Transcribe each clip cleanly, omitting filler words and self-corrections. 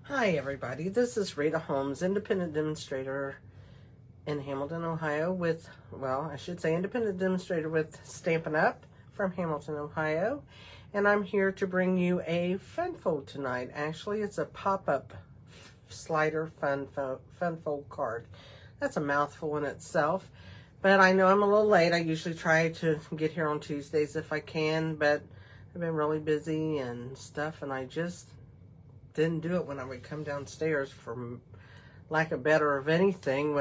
Hi everybody, this is Rita Holmes, independent demonstrator in Hamilton, Ohio with, well, I should say independent demonstrator with Stampin' Up from Hamilton, Ohio. And I'm here to bring you a fun fold tonight. Actually, it's a pop-up slider fun fold card. That's a mouthful in itself, but I know I'm a little late. I usually try to get here on Tuesdays if I can, but I've been really busy and stuff, and I just didn't do it when I would come downstairs. For lack of better of anything,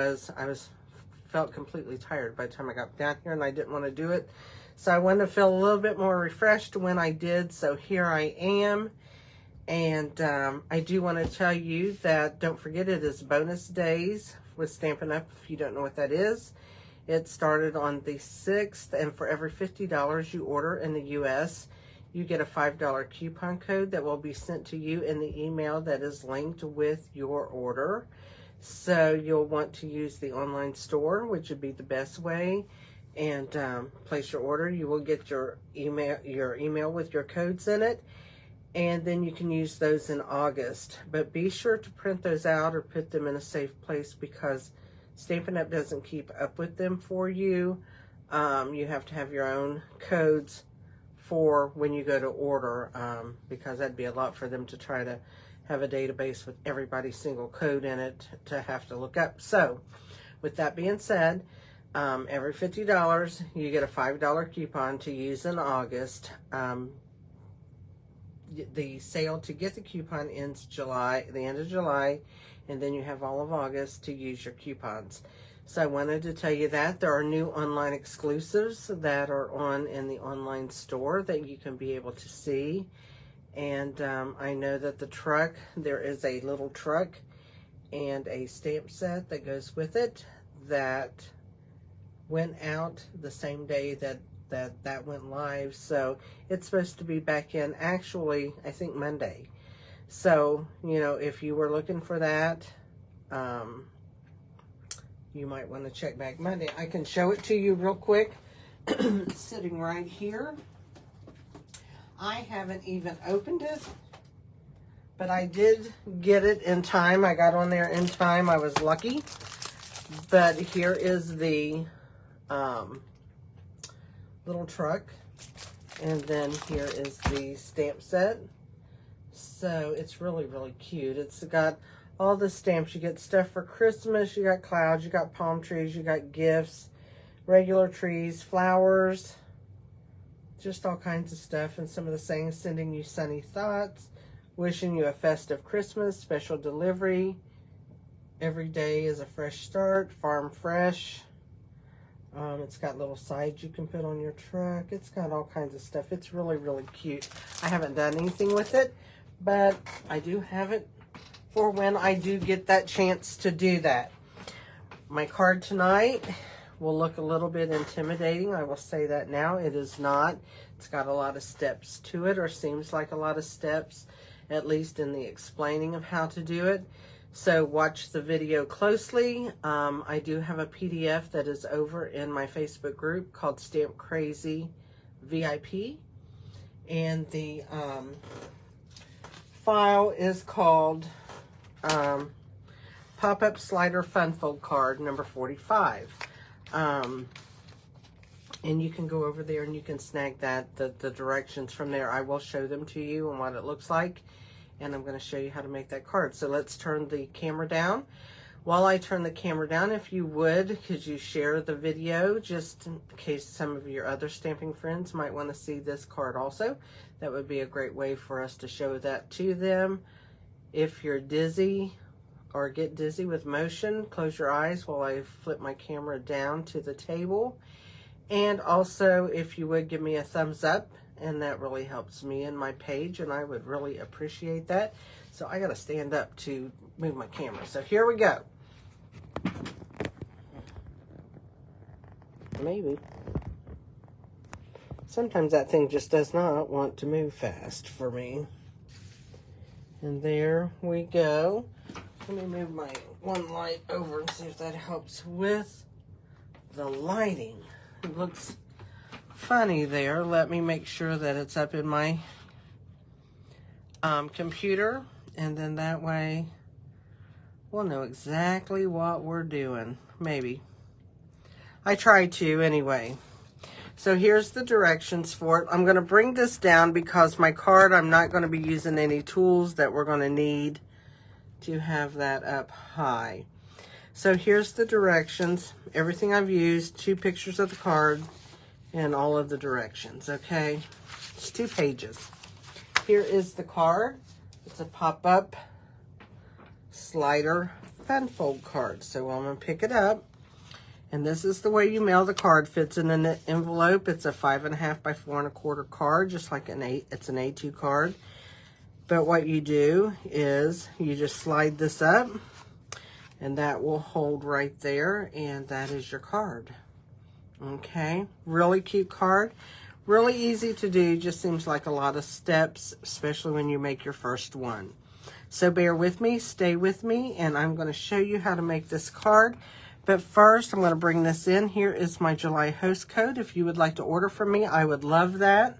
felt completely tired by the time I got down here, and I didn't want to do it. So I wanted to feel a little bit more refreshed when I did. So here I am, and I do want to tell you that don't forget it is bonus days with Stampin' Up. If you don't know what that is, it started on the 6th, and for every $50 you order in the U.S., you get a $5 coupon code that will be sent to you in the email that is linked with your order. So you'll want to use the online store, which would be the best way, and place your order. You will get your email with your codes in it, and then you can use those in August. But be sure to print those out or put them in a safe place, because Stampin' Up doesn't keep up with them for you. You have to have your own codes for when you go to order, because that'd be a lot for them to try to have a database with everybody's single code in it to have to look up. So with that being said, every $50 you get a $5 coupon to use in August. The sale to get the coupon ends the end of July, and then you have all of August to use your coupons. So I wanted to tell you that there are new online exclusives that are on in the online store that you can be able to see. And I know that the truck, there is a little truck and a stamp set that goes with it that went out the same day that went live. So it's supposed to be back in, actually, I think Monday. So, you know, if you were looking for that, you might want to check back Monday. I can show it to you real quick. It's sitting right here. I haven't even opened it, but I did get it in time. I got on there in time. I was lucky. But here is the little truck, and then here is the stamp set. So it's really, really cute. It's got all the stamps. You get stuff for Christmas, you got clouds, you got palm trees, you got gifts, regular trees, flowers, just all kinds of stuff. And some of the sayings: sending you sunny thoughts, wishing you a festive Christmas, special delivery, every day is a fresh start, farm fresh. It's got little sides you can put on your truck. It's got all kinds of stuff. It's really, really cute. I haven't done anything with it, but I do have it for when I do get that chance to do that. My card tonight will look a little bit intimidating. I will say that now. It is not. It's got a lot of steps to it, or seems like a lot of steps, at least in the explaining of how to do it. So watch the video closely. I do have a PDF that is over in my Facebook group called Stamp Crazy VIP. And the file is called Pop-Up Slider Fun Fold Card number 45. And you can go over there and you can snag that, the directions from there. I will show them to you and what it looks like. And I'm going to show you how to make that card. So let's turn the camera down. While I turn the camera down, if you would, could you share the video, just in case some of your other stamping friends might want to see this card also. That would be a great way for us to show that to them. If you're dizzy or get dizzy with motion, close your eyes while I flip my camera down to the table. And also, if you would, give me a thumbs up, and that really helps me and my page, and I would really appreciate that. So I got to stand up to move my camera. So here we go. Maybe. Sometimes that thing just does not want to move fast for me. And there we go. Let me move my one light over and see if that helps with the lighting. It looks funny there. Let me make sure that it's up in my computer And then that way we'll know exactly what we're doing. Maybe. I try to anyway. So here's the directions for it. I'm going to bring this down because my card, I'm not going to be using any tools that we're going to need to have that up high. So here's the directions. Everything I've used, 2 pictures of the card, and all of the directions, okay? It's 2 pages. Here is the card. It's a pop-up slider fun fold card. So I'm going to pick it up. And this is the way you mail the card. Fits in an envelope. It's a 5.5 by 4 1/4 card, just like it's an A2 card. But what you do is you just slide this up, and that will hold right there, and that is your card. Okay, really cute card. Really easy to do. Just seems like a lot of steps, especially when you make your first one. So bear with me, stay with me, and I'm going to show you how to make this card. But first, I'm going to bring this in. Here is my July host code. If you would like to order from me, I would love that.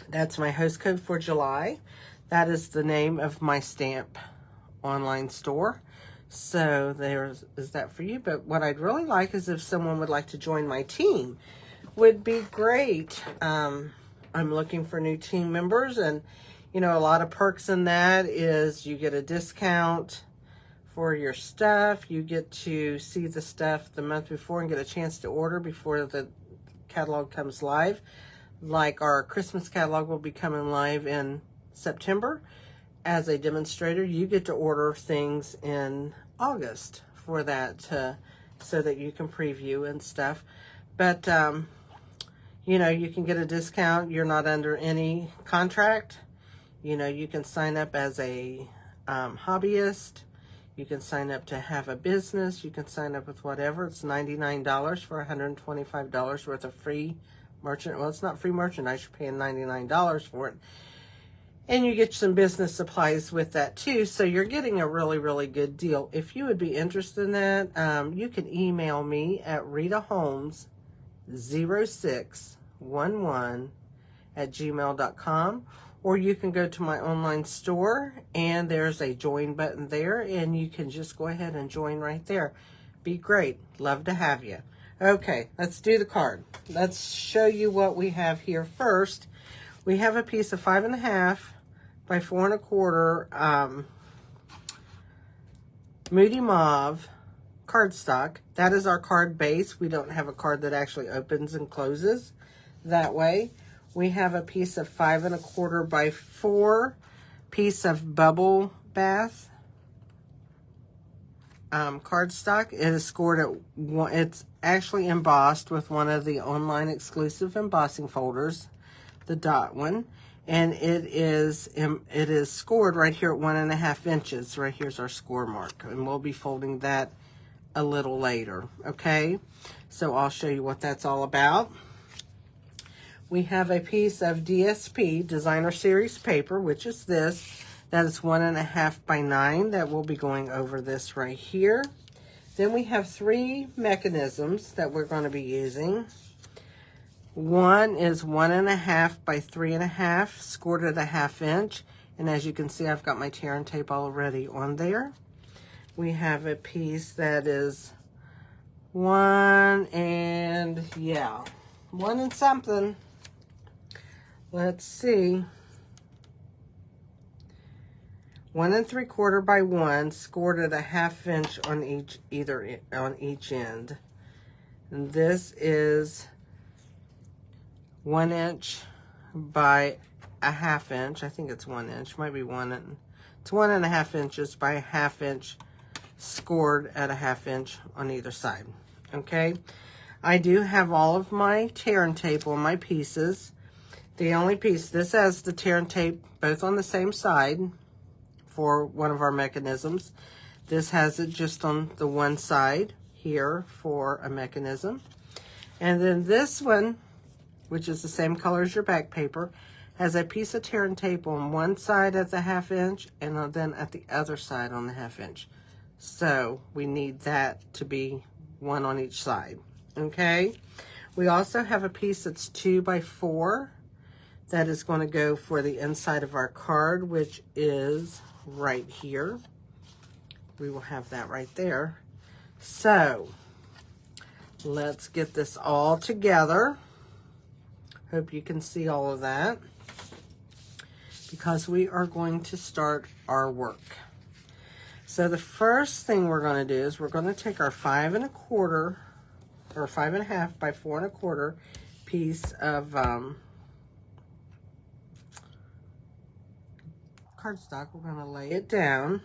That's my host code for July. That is the name of my stamp online store. So is that for you. But what I'd really like is if someone would like to join my team. Would be great. I'm looking for new team members. And, you know, a lot of perks in that is you get a discount for your stuff. You get to see the stuff the month before and get a chance to order before the catalog comes live. Like our Christmas catalog will be coming live in September. As a demonstrator, you get to order things in August for that so that you can preview and stuff. But, you know, you can get a discount. You're not under any contract. You know, you can sign up as a hobbyist. You can sign up to have a business. You can sign up with whatever. It's $99 for $125 worth of free merchandise. Well, it's not free merchandise. You're paying $99 for it. And you get some business supplies with that too. So you're getting a really, really good deal. If you would be interested in that, you can email me at ritaholmes0611@gmail.com. Or you can go to my online store, and there's a join button there, and you can just go ahead and join right there. Be great. Love to have you. Okay, let's do the card. Let's show you what we have here first. We have a piece of 5.5 by 4 1/4 Moody Mauve cardstock. That is our card base. We don't have a card that actually opens and closes that way. We have a piece of 5 1/4 by 4 piece of Bubble Bath cardstock. It is scored at one. It's actually embossed with one of the online exclusive embossing folders, the dot one, and it is scored right here at 1.5 inches. Right here's our score mark, and we'll be folding that a little later. Okay, so I'll show you what that's all about. We have a piece of DSP, Designer Series paper, which is this. That is 1.5 by 9. That will be going over this right here. Then we have 3 mechanisms that we're going to be using. One is 1.5 by 3.5, scored at 1/2 inch. And as you can see, I've got my tear and tape already on there. We have a piece that is 1 and something. Let's see. 1 3/4 by 1, scored at 1/2 inch on each end. And this is 1 inch by 1/2 inch. I think it's 1 inch. Might be 1 and it's 1.5 inches by 1/2 inch, scored at 1/2 inch on either side. Okay. I do have all of my tear and tape on my pieces. The only piece, this has the tear and tape both on the same side for one of our mechanisms. This has it just on the one side here for a mechanism. And then this one, which is the same color as your back paper, has a piece of tear and tape on one side at the 1/2 inch and then at the other side on the 1/2 inch. So we need that to be one on each side. Okay. We also have a piece that's 2 by 4. that is going to go for the inside of our card, which is right here. We will have that right there. So let's get this all together. Hope you can see all of that, because we are going to start our work. So the first thing we're going to do is we're going to take our 5 1/4 or 5 1/2 by 4 1/4 piece of cardstock. We're going to lay it down.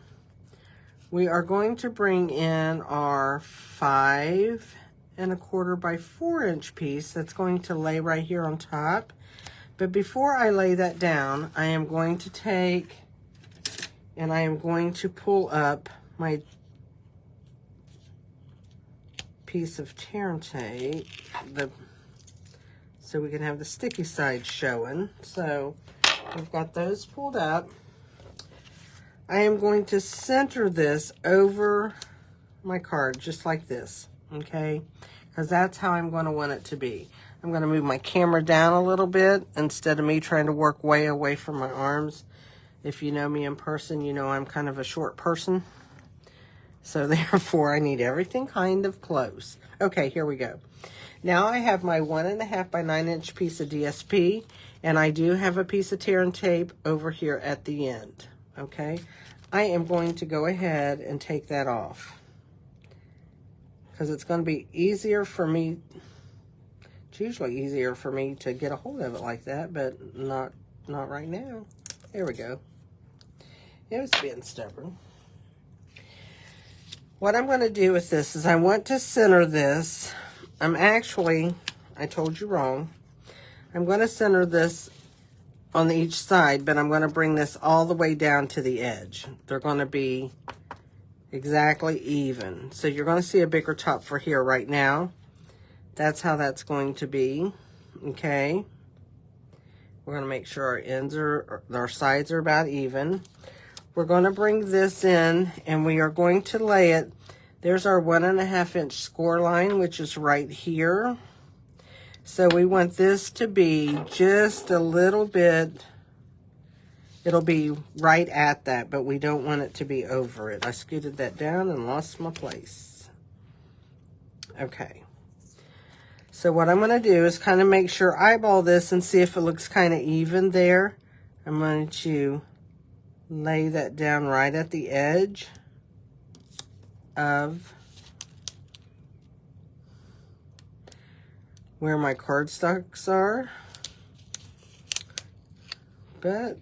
We are going to bring in our 5 1/4 by 4" piece that's going to lay right here on top. But before I lay that down, I am going to take and I am going to pull up my piece of tear and tape so we can have the sticky side showing. So we've got those pulled up. I am going to center this over my card just like this, okay? Because that's how I'm going to want it to be. I'm going to move my camera down a little bit instead of me trying to work way away from my arms. If you know me in person, you know I'm kind of a short person. So therefore, I need everything kind of close. Okay, here we go. Now I have my 1 1/2 by 9" piece of DSP, and I do have a piece of tear and tape over here at the end, okay? I am going to go ahead and take that off, because it's going to be easier for me. It's usually easier for me to get a hold of it like that, but not right now. There we go. It was being stubborn. What I'm going to do with this is I want to center this. I told you wrong. I'm going to center this on each side, but I'm going to bring this all the way down to the edge. They're going to be exactly even. So you're going to see a bigger top for here right now. That's how that's going to be, okay? We're going to make sure our sides are about even. We're going to bring this in, and we are going to lay it. There's our 1 1/2" score line, which is right here. So we want this to be just a little bit, it'll be right at that, but we don't want it to be over it. I scooted that down and lost my place. Okay. So what I'm going to do is kind of make sure, eyeball this and see if it looks kind of even there. I'm going to lay that down right at the edge of where my cardstocks are. But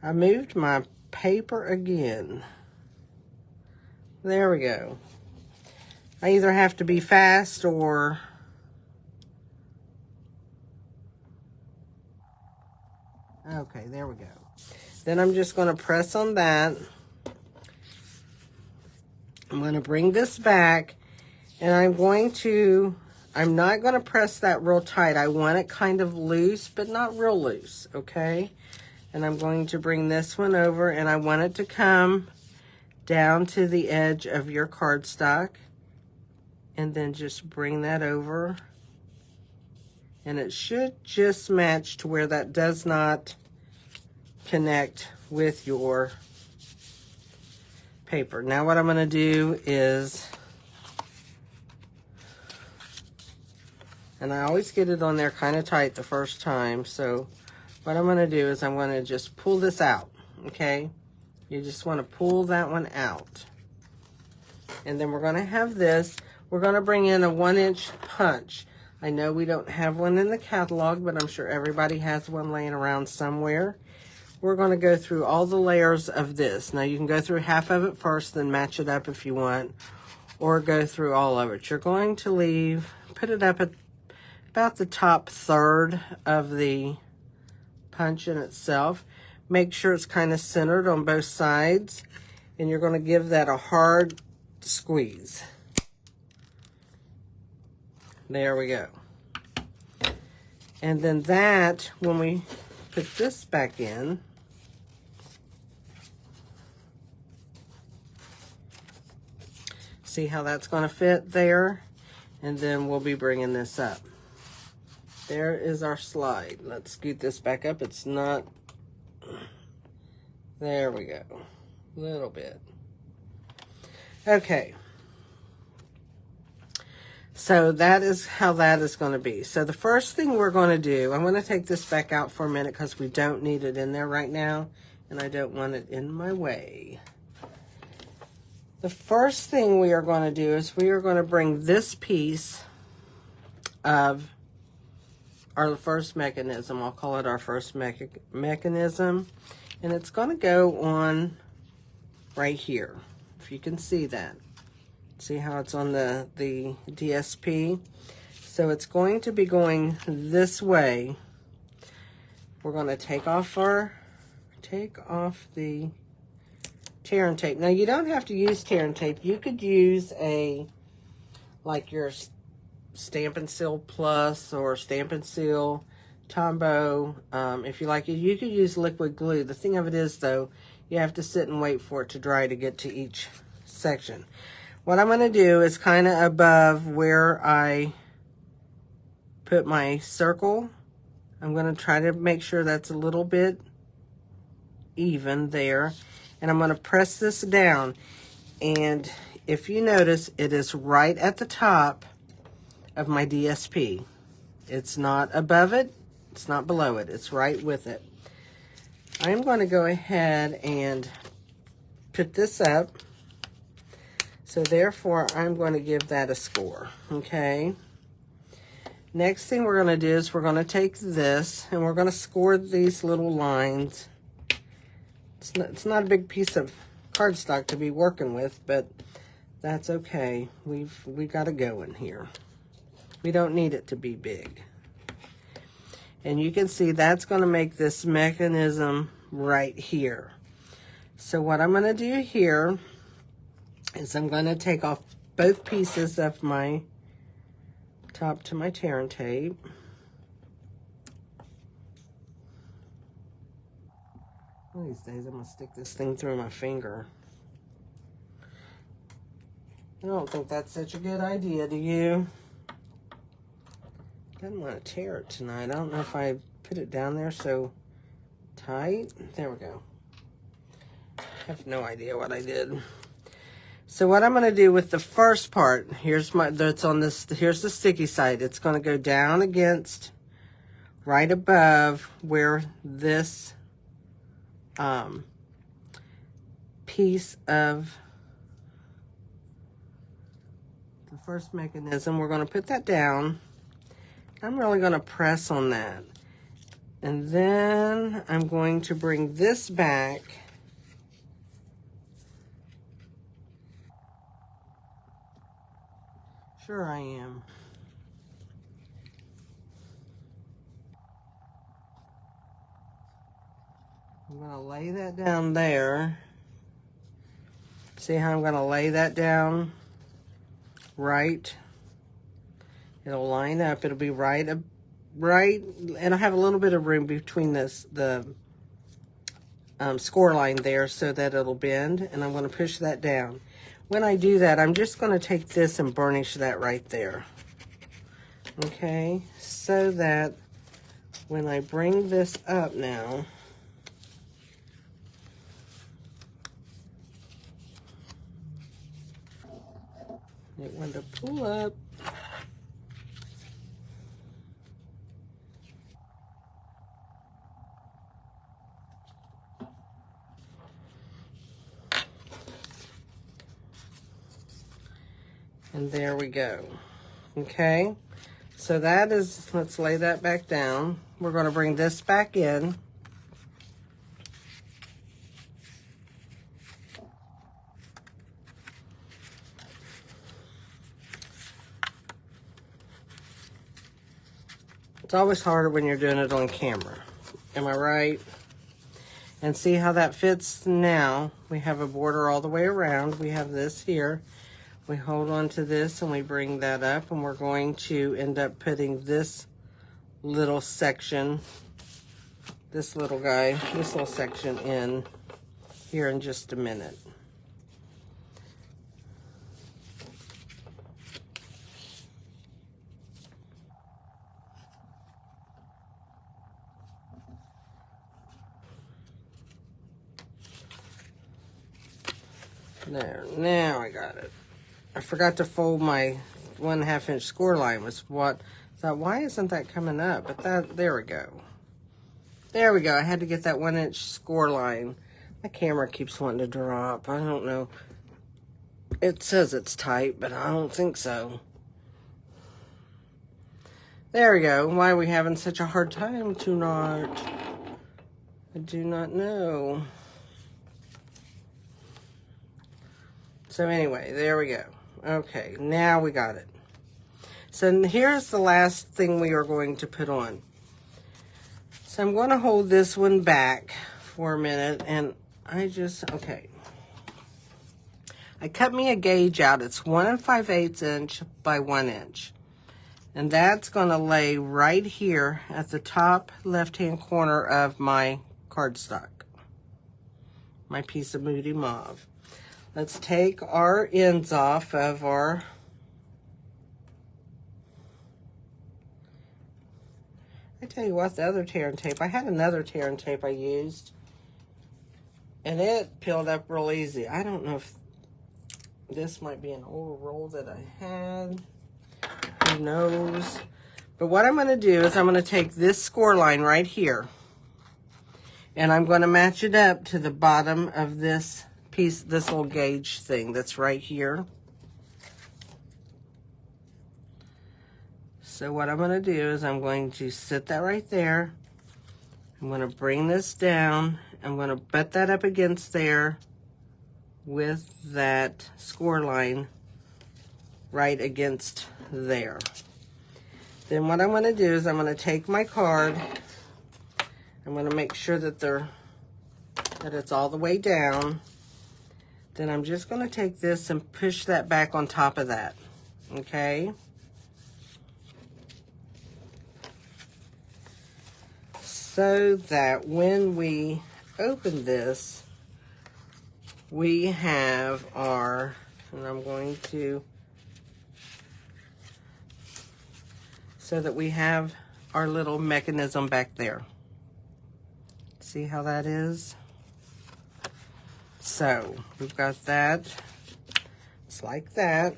I moved my paper again. There we go. I either have to be fast or okay, there we go. Then I'm just going to press on that. I'm going to bring this back, and I'm not going to press that real tight. I want it kind of loose, but not real loose, okay? And I'm going to bring this one over, and I want it to come down to the edge of your cardstock, and then just bring that over. And it should just match to where that does not connect with your paper. Now what I'm going to do is, and I always get it on there kind of tight the first time, so what I'm going to do is I'm going to just pull this out, okay? You just want to pull that one out. And then we're going to have this. We're going to bring in a 1" punch. I know we don't have one in the catalog, but I'm sure everybody has one laying around somewhere. We're going to go through all the layers of this. Now you can go through half of it first, then match it up if you want, or go through all of it. You're going to put it up at about the top third of the punch in itself. Make sure it's kind of centered on both sides, and you're going to give that a hard squeeze. There we go. And then that, when we put this back in, see how that's going to fit there? And then we'll be bringing this up. There is our slide. Let's scoot this back up. It's not, there we go, a little bit. Okay. So that is how that is going to be. So the first thing we're going to do, I'm going to take this back out for a minute because we don't need it in there right now, and I don't want it in my way. The first thing we are going to do is we are going to bring this piece of our first mechanism, I'll call it our first mechanism, and it's going to go on right here, if you can see that. See how it's on the DSP? So it's going to be going this way. We're going to take off the tear and tape. Now you don't have to use tear and tape. You could use like your Stampin' Seal Plus or Stampin' Seal Tombow. If you like it, you could use liquid glue. The thing of it is though, you have to sit and wait for it to dry to get to each section. What I'm going to do is kind of above where I put my circle, I'm going to try to make sure that's a little bit even there. And I'm going to press this down. And if you notice, it is right at the top of my DSP. It's not above it. It's not below it. It's right with it. I'm going to go ahead and put this up. So therefore, I'm going to give that a score, okay? Next thing we're going to do is we're going to take this and we're going to score these little lines. It's not a big piece of cardstock to be working with, but that's okay. We got to go in here. We don't need it to be big. And you can see that's going to make this mechanism right here. So what I'm going to do here is I'm going to take off both pieces of my top to my tear and tape. One of these days I'm going to stick this thing through my finger. I don't think that's such a good idea, do you? I didn't want to tear it tonight. I don't know if I put it down there so tight. There we go. I have no idea what I did. So what I'm going to do with the first part, here's the sticky side. It's going to go down against right above where this piece of the first mechanism, we're going to put that down. I'm really going to press on that. And then I'm going to bring this back. Sure I am. I'm going to lay that down there. See how I'm going to lay that down? Right. It'll line up. It'll be right, and I'll have a little bit of room between the score line there so that it'll bend, and I'm going to push that down. When I do that, I'm just going to take this and burnish that right there. Okay, so that when I bring this up now, it wants to pull up. And there we go. Okay, so that is, let's lay that back down. We're going to bring this back in. It's always harder when you're doing it on camera. Am I right? And see how that fits now. We have a border all the way around. We have this here. We hold on to this and we bring that up, and we're going to end up putting this little section, this little section in here in just a minute. There, now I got it. I forgot to fold my 1/2 inch score line. Was what? Thought, why isn't that coming up? But there we go. There we go. I had to get that 1 inch score line. My camera keeps wanting to drop. I don't know. It says it's tight, but I don't think so. There we go. Why are we having such a hard time tonight? I do not know. So anyway, there we go. Okay, now we got it. So here's the last thing we are going to put on. So I'm going to hold this one back for a minute, and okay. I cut me a gauge out. It's 1 5/8 inch by 1 inch. And that's going to lay right here at the top left-hand corner of my cardstock. My piece of Moody Mauve. Let's take our ends off of our I tell you what, the other tear and tape, I had another tear and tape I used, and it peeled up real easy. I don't know if this might be an old roll that I had. Who knows? But what I'm going to do is I'm going to take this score line right here, and I'm going to match it up to the bottom of this piece, this little gauge thing that's right here. So what I'm going to do is I'm going to sit that right there. I'm going to bring this down. I'm going to butt that up against there with that score line right against there. Then what I'm going to do is I'm going to take my card. I'm going to make sure that it's all the way down. Then I'm just going to take this and push that back on top of that. Okay? So that when we open this, we have our, and I'm going to, so that we have our little mechanism back there. See how that is? So we've got that. It's like that.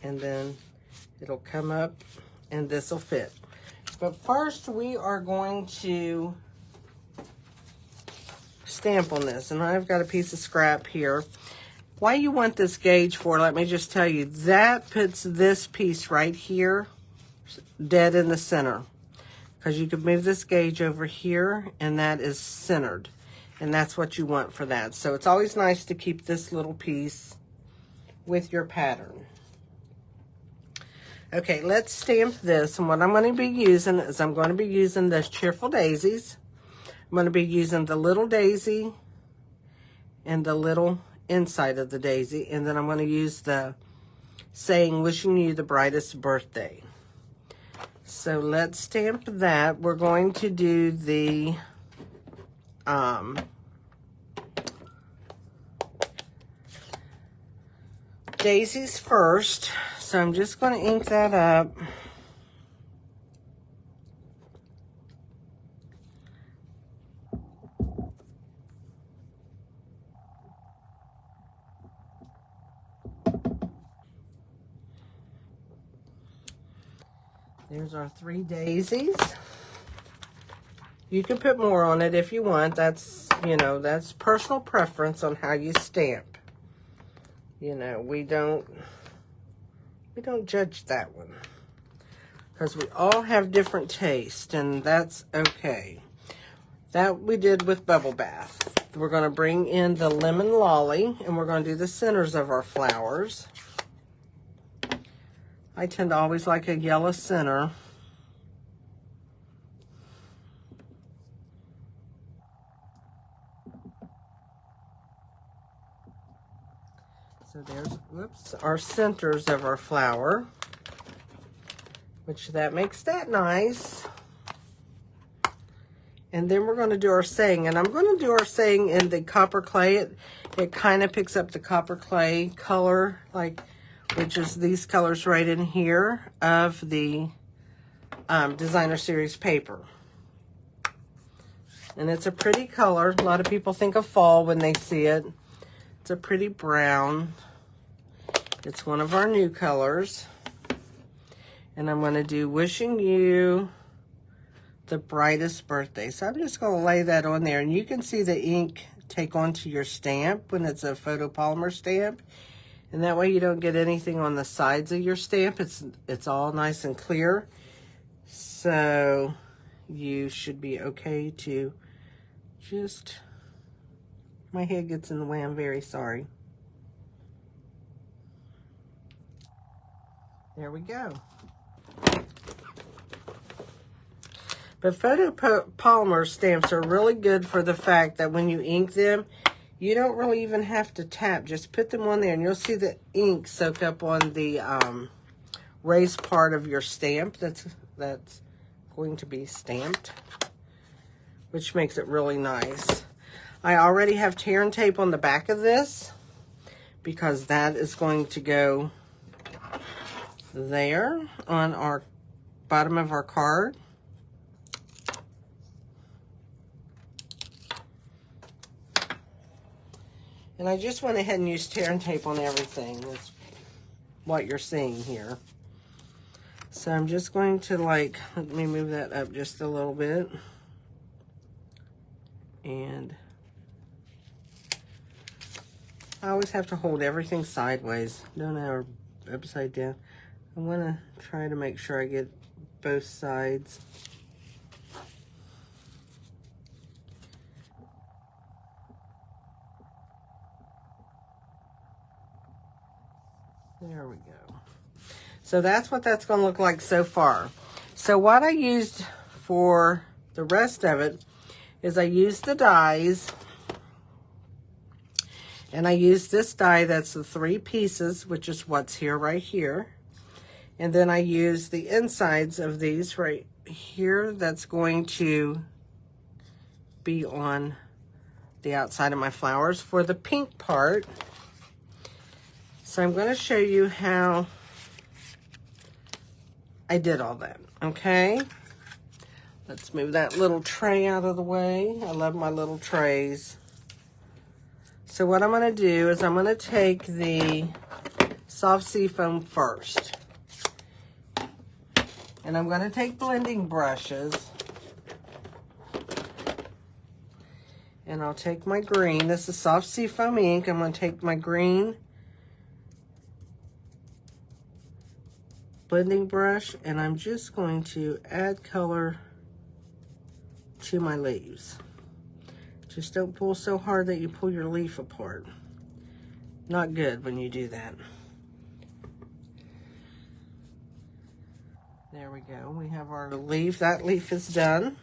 And then it'll come up and this will fit. But first we are going to stamp on this. And I've got a piece of scrap here. Why you want this gauge for, let me just tell you, that puts this piece right here dead in the center. Because you could move this gauge over here and that is centered. And that's what you want for that. So it's always nice to keep this little piece with your pattern. Okay, let's stamp this. And what I'm going to be using is I'm going to be using the Cheerful Daisies. I'm going to be using the little daisy and the little inside of the daisy. And then I'm going to use the saying, wishing you the brightest birthday. So let's stamp that. We're going to do the daisies first. So I'm just going to ink that up. There's our 3 daisies. You can put more on it if you want. That's, you know, that's personal preference on how you stamp. You know, we don't judge that one. Because we all have different taste, and that's okay. That we did with Bubble Bath. We're going to bring in the Lemon Lolly, and we're going to do the centers of our flowers. I tend to always like a yellow center. So there's, whoops, our centers of our flower, which that makes that nice. And then we're going to do our saying, and I'm going to do our saying in the copper clay. It kind of picks up the copper clay color, like, which is these colors right in here of the Designer Series paper. And it's a pretty color. A lot of people think of fall when they see it. It's a pretty brown. It's one of our new colors. And I'm going to do wishing you the brightest birthday. So I'm just going to lay that on there. And you can see the ink take onto your stamp when it's a photopolymer stamp. And that way you don't get anything on the sides of your stamp. It's all nice and clear. So you should be okay to just... My head gets in the way. I'm very sorry. There we go. But photopolymer stamps are really good for the fact that when you ink them, you don't really even have to tap. Just put them on there and you'll see the ink soak up on the raised part of your stamp that's going to be stamped, which makes it really nice. I already have tear and tape on the back of this because that is going to go there on our bottom of our card. And I just went ahead and used tear and tape on everything. That's what you're seeing here. So I'm just going to let me move that up just a little bit. And I always have to hold everything sideways, don't ever upside down. I want to try to make sure I get both sides. There we go. So that's what that's going to look like so far. So what I used for the rest of it is I used the dies. And I used this die that's the 3 pieces, which is what's here right here. And then I used the insides of these right here. That's going to be on the outside of my flowers for the pink part. So I'm going to show you how I did all that, okay? Let's move that little tray out of the way. I love my little trays. So what I'm going to do is I'm going to take the soft seafoam first. And I'm going to take blending brushes. And I'll take my green. This is soft seafoam ink. I'm going to take my green blending brush and I'm just going to add color to my leaves. Just don't pull so hard that you pull your leaf apart. Not good when you do that. There we go. We have our leaf. That leaf is done.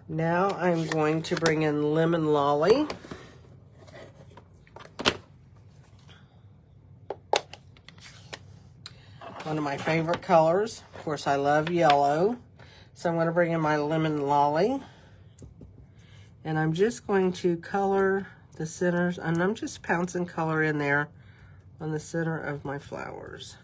Now I'm going to bring in Lemon Lolly. One of my favorite colors. Of course, I love yellow. So I'm going to bring in my Lemon Lolly. And I'm just going to color the centers. And I'm just pouncing color in there on the center of my flowers.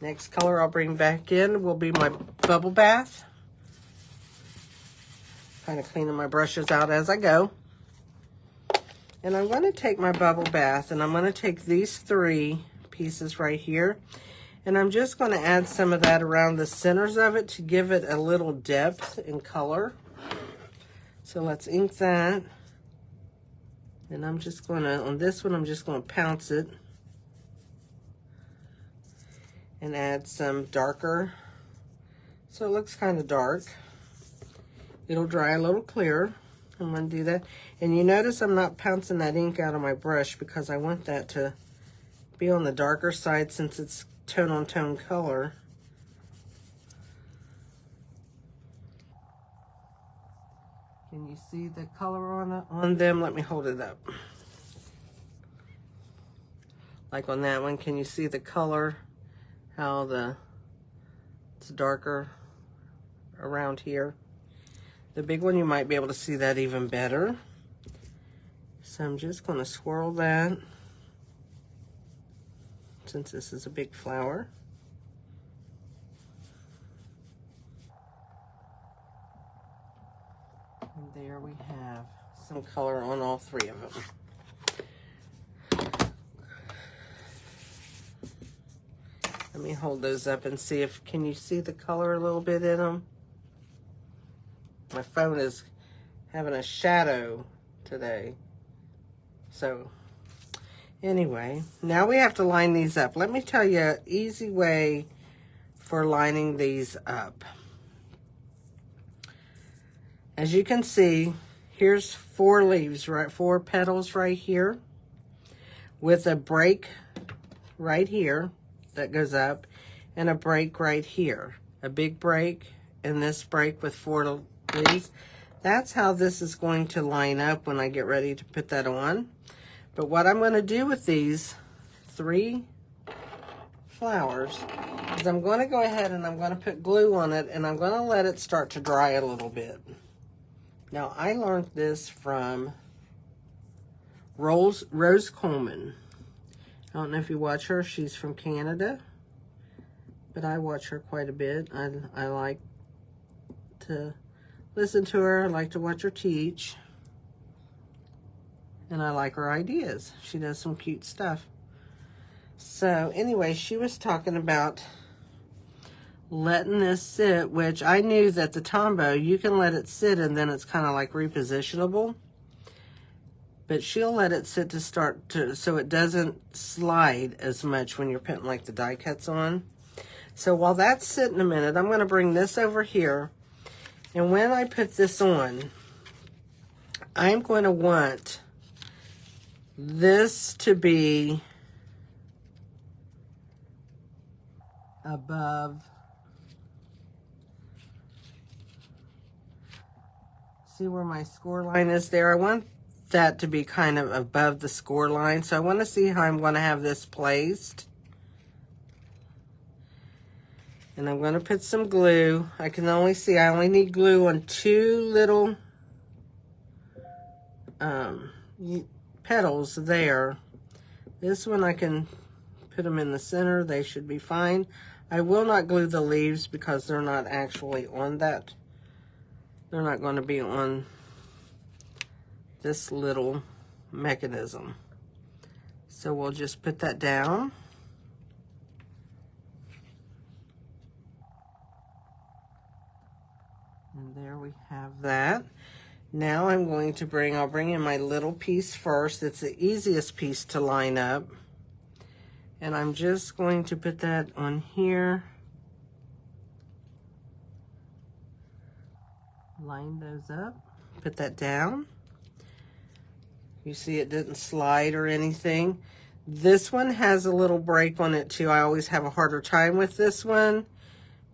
Next color I'll bring back in will be my Bubble Bath. Kind of cleaning my brushes out as I go. And I'm going to take my Bubble Bath and I'm going to take these 3 pieces right here. And I'm just going to add some of that around the centers of it to give it a little depth in color. So let's ink that. And I'm just going to, on this one, I'm just going to pounce it. And add some darker. So it looks kind of dark. It'll dry a little clearer. I'm going to do that. And you notice I'm not pouncing that ink out of my brush because I want that to be on the darker side since it's tone on tone color. Can you see the color on them? Let me hold it up. Like on that one, can you see the color? How it's darker around here. The big one, you might be able to see that even better. So I'm just going to swirl that since this is a big flower. there we have some color on all three of them. Let me hold those up and see if, can you see the color a little bit in them? My phone is having a shadow today. So anyway, now we have to line these up. Let me tell you an easy way for lining these up. As you can see, here's 4 leaves, right? 4 petals right here with a break right here that goes up and a break right here. A big break and this break with 4 leaves. That's how this is going to line up when I get ready to put that on. But what I'm going to do with these 3 flowers is I'm going to go ahead and I'm going to put glue on it and I'm going to let it start to dry a little bit. Now, I learned this from Rose Coleman. I don't know if you watch her. She's from Canada, but I watch her quite a bit. I like to listen to her. I like to watch her teach. And I like her ideas. She does some cute stuff. So anyway, she was talking about letting this sit, which I knew that the Tombow, you can let it sit and then it's kind of like repositionable. But she'll let it sit to start to, so it doesn't slide as much when you're putting like the die cuts on. So while that's sitting a minute, I'm going to bring this over here. And when I put this on, I'm going to want this to be above. See where my score line is there? I want that to be kind of above the score line. So I want to see how I'm going to have this placed. And I'm going to put some glue. I can only see, I only need glue on 2 little petals there. This one I can put them in the center. They should be fine. I will not glue the leaves because they're not actually on that. They're not going to be on this little mechanism. So we'll just put that down. And there we have that. Now I'm going to I'll bring in my little piece first. It's the easiest piece to line up. And I'm just going to put that on here. Line those up. Put that down. You see it didn't slide or anything. This one has a little break on it too. I always have a harder time with this one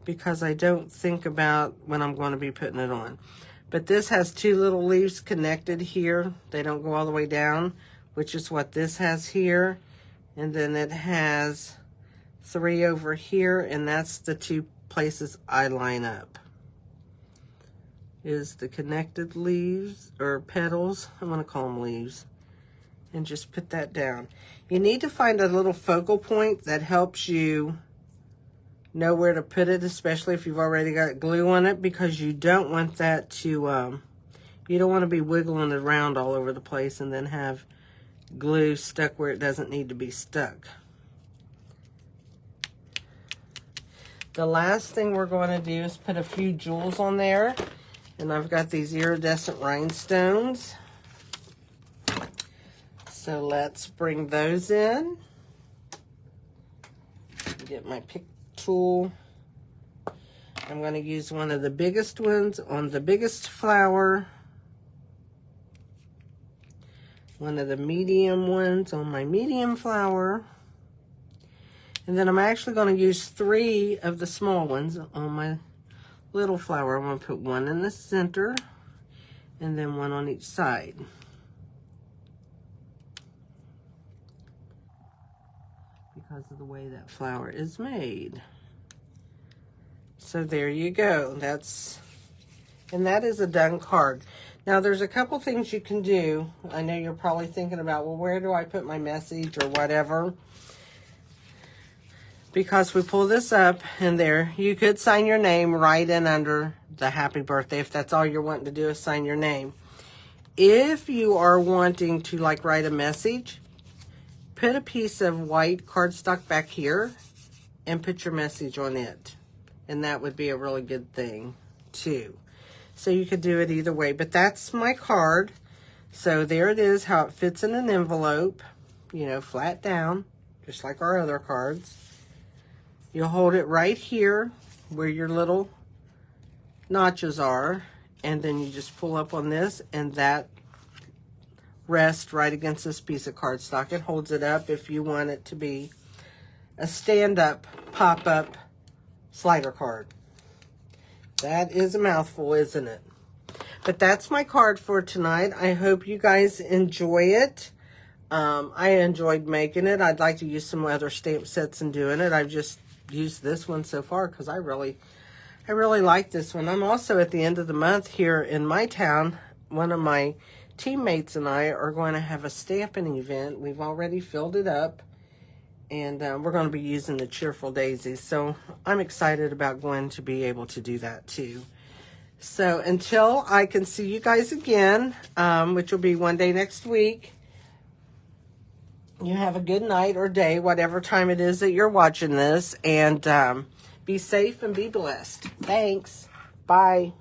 because I don't think about when I'm going to be putting it on. But this has 2 little leaves connected here. They don't go all the way down, which is what this has here. And then it has 3 over here, and that's the 2 places I line up. Is the connected leaves, or petals, I'm going to call them leaves, and just put that down. You need to find a little focal point that helps you know where to put it, especially if you've already got glue on it, because you don't want that to, you don't want to be wiggling it around all over the place and then have glue stuck where it doesn't need to be stuck. The last thing we're going to do is put a few jewels on there. And I've got these iridescent rhinestones. So let's bring those in. Get my pick tool. I'm going to use one of the biggest ones on the biggest flower. One of the medium ones on my medium flower. And then I'm actually going to use 3 of the small ones on my little flower. I'm going to put 1 in the center and then 1 on each side. Because of the way that flower is made. So there you go. And that is a done card. Now there's a couple things you can do. I know you're probably thinking about, well, where do I put my message or whatever? because we pull this up and there, you could sign your name right in under the happy birthday if that's all you're wanting to do is sign your name. If you are wanting to like write a message, put a piece of white cardstock back here and put your message on it. And that would be a really good thing too. So you could do it either way, but that's my card. So there it is, how it fits in an envelope, you know, flat down, just like our other cards. You'll hold it right here where your little notches are, and then you just pull up on this, and that rests right against this piece of cardstock. It holds it up if you want it to be a stand-up, pop-up slider card. That is a mouthful, isn't it? But that's my card for tonight. I hope you guys enjoy it. I enjoyed making it. I'd like to use some other stamp sets and doing it. I've just used this one so far because I really like this one. I'm also at the end of the month here in my town. One of my teammates and I are going to have a stamping event. We've already filled it up, and we're going to be using the Cheerful Daisies. So I'm excited about going to be able to do that too. So until I can see you guys again, which will be one day next week, you have a good night or day, whatever time it is that you're watching this, and be safe and be blessed. Thanks. Bye.